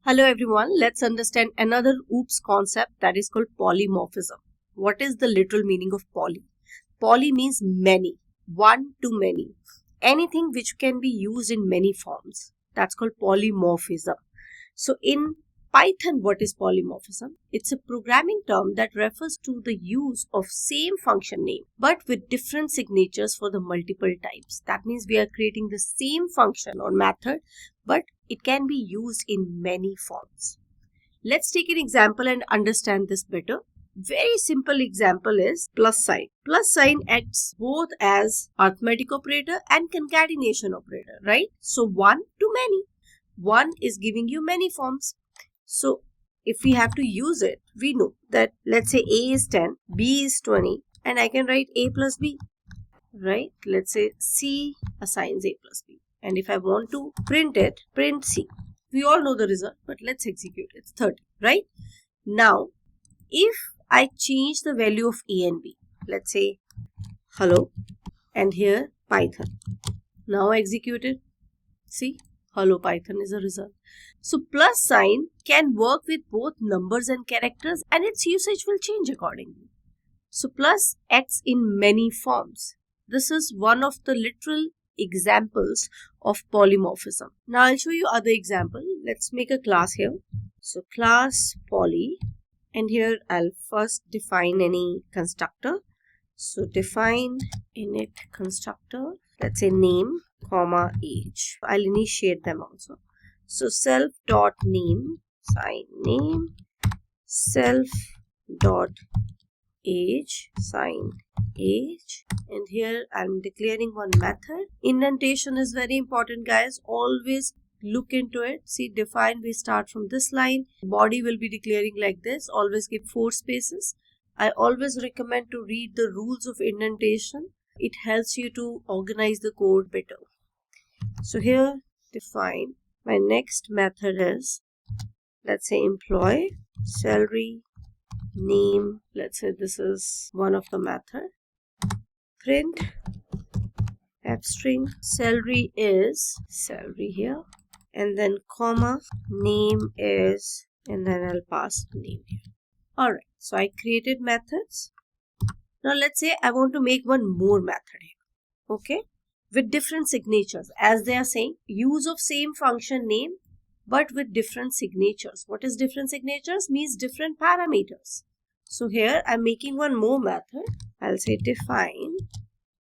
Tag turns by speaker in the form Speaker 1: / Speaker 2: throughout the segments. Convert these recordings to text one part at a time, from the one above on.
Speaker 1: Hello everyone, let's understand another OOPS concept that is called polymorphism. What is the literal meaning of poly? Poly means many, one to many. Anything which can be used in many forms. That's called polymorphism. So in Python, what is polymorphism? It's a programming term that refers to the use of same function name but with different signatures for the multiple types. That means we are creating the same function or method but it can be used in many forms. Let's take an example and understand this better. Very simple example is plus sign. Plus sign acts both as arithmetic operator and concatenation operator, right? So one to many. One is giving you many forms. So if we have to use it, we know that let's say A is 10, B is 20 and I can write A plus B, right? Let's say C assigns A plus B. And if I want to print it, print C. We all know the result, but let's execute it. It's 30, right? Now, if I change the value of A and B, let's say hello and here Python. Now execute it. See, hello Python is a result. So plus sign can work with both numbers and characters and its usage will change accordingly. So plus acts in many forms. This is one of the literal examples of polymorphism. Now I'll show you other example. Let's make a class here. So class poly, and here I'll first define any constructor. So define init constructor. Let's say name, comma, age. I'll initiate them also. So self dot name, sign name, self dot age, sign age, and here I'm declaring one method. Indentation is very important, guys. Always look into it. See, define, we start from this line. Body will be declaring like this. Always keep 4 spaces. I always recommend to read the rules of indentation. It helps you to organize the code better. So here define. My next method is, let's say employee, salary, name. Let's say this is one of the method. Print f string, salary is salary here, and then comma, name is, and then I'll pass name here. Alright, so I created methods. Now let's say I want to make one more method here, okay, with different signatures. As they are saying, use of same function name but with different signatures. What is different signatures? Means different parameters. So here I'm making one more method. I'll say define.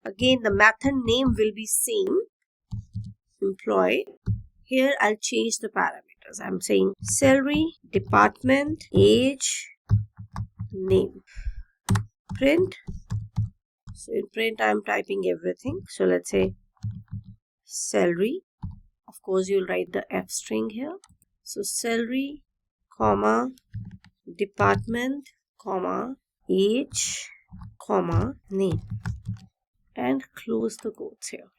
Speaker 1: Again, the method name will be same, employee. Here I'll change the parameters. I'm saying salary, department, age, name. Print. So in print I'm typing everything. So let's say salary. Of course you'll write the f string here. So salary, comma, department, comma, age, comma, name, and close the quotes here.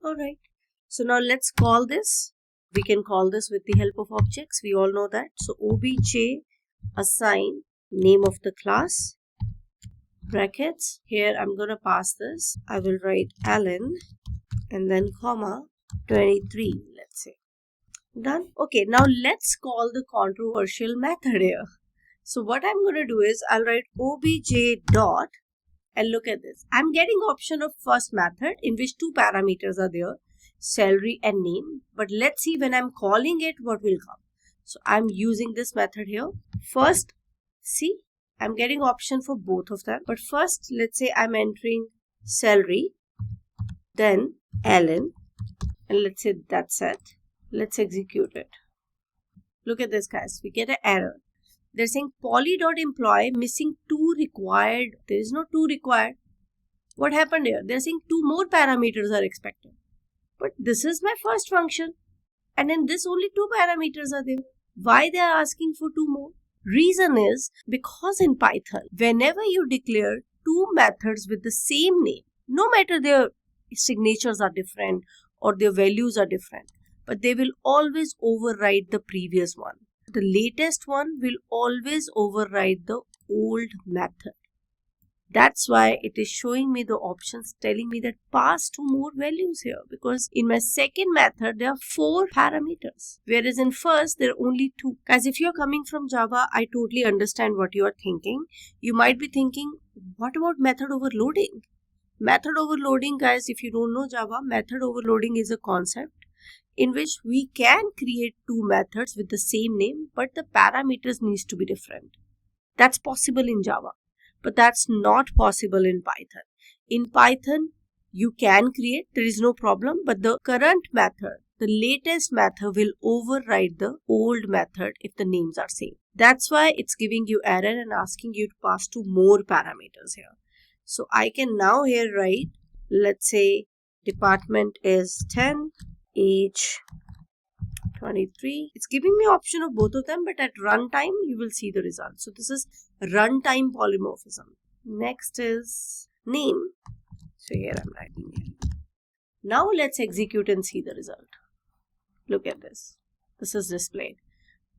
Speaker 1: Alright, so now let's call this. We can call this with the help of objects. We all know that. So obj assign name of the class, brackets. Here I'm going to pass this. I will write Alan and then comma 23, let's say. Done. Okay, now let's call the controversial method here. So what I'm going to do is I'll write obj dot, and look at this. I'm getting option of first method in which 2 parameters are there, salary and name. But let's see when I'm calling it what will come. So I'm using this method here. First, see, I'm getting option for both of them. But first, let's say I'm entering salary, then Alan, and let's say that's it. Let's execute it. Look at this, guys. We get an error. They're saying poly.employee missing 2 required. There is no 2 required. What happened here? They're saying 2 more parameters are expected. But this is my first function. And in this only 2 parameters are there. Why they are asking for 2 more? Reason is because in Python, whenever you declare 2 methods with the same name, no matter their signatures are different or their values are different, but they will always override the previous one. The latest one will always override the old method. That's why it is showing me the options telling me that pass 2 more values here, because in my second method there are 4 parameters, whereas in first there are only 2. Guys, if you're coming from Java, I totally understand what you are thinking. You might be thinking, what about method overloading? Method overloading, guys, if you don't know Java, method overloading is a concept in which we can create 2 methods with the same name, but the parameters needs to be different. That's possible in Java, but that's not possible in Python. In Python, you can create, there is no problem, but the current method, the latest method will override the old method if the names are same. That's why it's giving you error and asking you to pass 2 more parameters here. So I can now here write, let's say department is 10, age 23. It's giving me option of both of them, but at runtime you will see the result. So this is runtime polymorphism. Next is name. So here I'm writing name. Now let's execute and see the result. Look at this. This is displayed.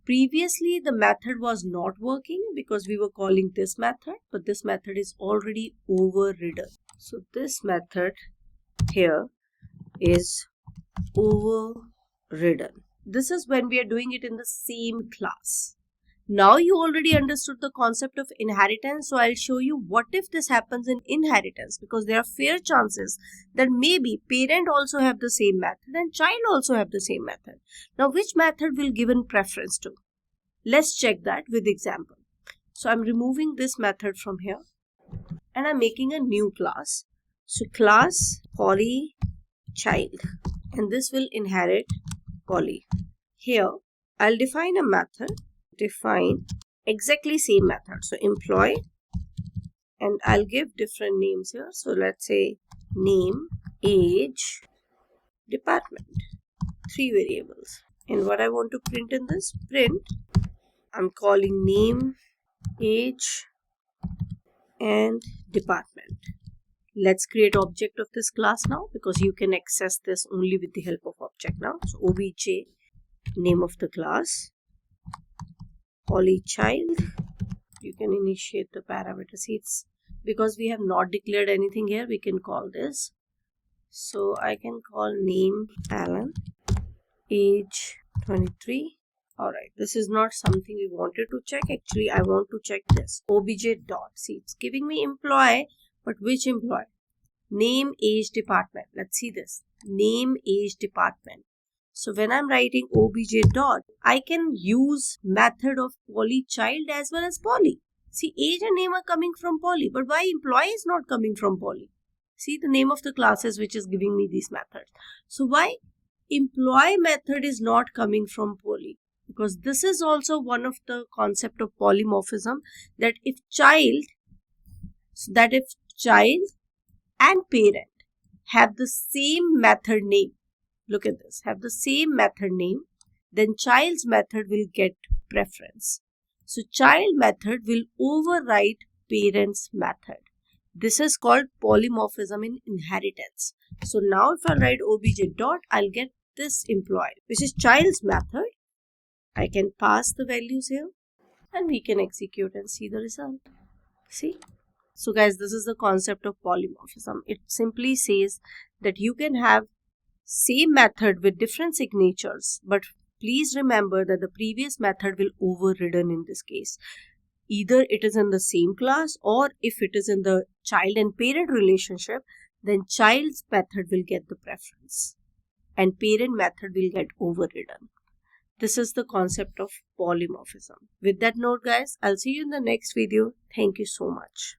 Speaker 1: Previously the method was not working because we were calling this method, but this method is already overridden. So this method here is overridden. This is when we are doing it in the same class. Now you already understood the concept of inheritance, so I'll show you what if this happens in inheritance, because there are fair chances that maybe parent also have the same method and child also have the same method. Now which method will given preference to? Let's check that with example. So I'm removing this method from here and I'm making a new class. So class poly child, and this will inherit poly. Here I'll define a method, define exactly same method. So employee, and I'll give different names here. So let's say name, age, department, 3 variables. And what I want to print in this, print, I'm calling name, age and department. Let's create object of this class now, because you can access this only with the help of object now. So obj, name of the class, poly child. You can initiate the parameter. See, it's because we have not declared anything here, we can call this. So I can call name Alan, age 23. Alright, this is not something we wanted to check. Actually, I want to check this. Obj dot. See, it's giving me employee, but which employee? Name, age, department. Let's see this. Name, age, department. So when I'm writing obj dot, I can use method of poly child as well as poly. See, age and name are coming from poly, but why employee is not coming from poly? See the name of the classes which is giving me these methods. So why employee method is not coming from poly? Because this is also one of the concept of polymorphism, that if child and parent have the same method name, look at this, have the same method name, then child's method will get preference. So child method will override parent's method. This is called polymorphism in inheritance. So now if I write obj dot, I'll get this employee, which is child's method. I can pass the values here and we can execute and see the result. See? So guys, this is the concept of polymorphism. It simply says that you can have same method with different signatures, but please remember that the previous method will overridden in this case. Either it is in the same class, or if it is in the child and parent relationship, then child's method will get the preference and parent method will get overridden. This is the concept of polymorphism. With that note guys, I'll see you in the next video. Thank you so much.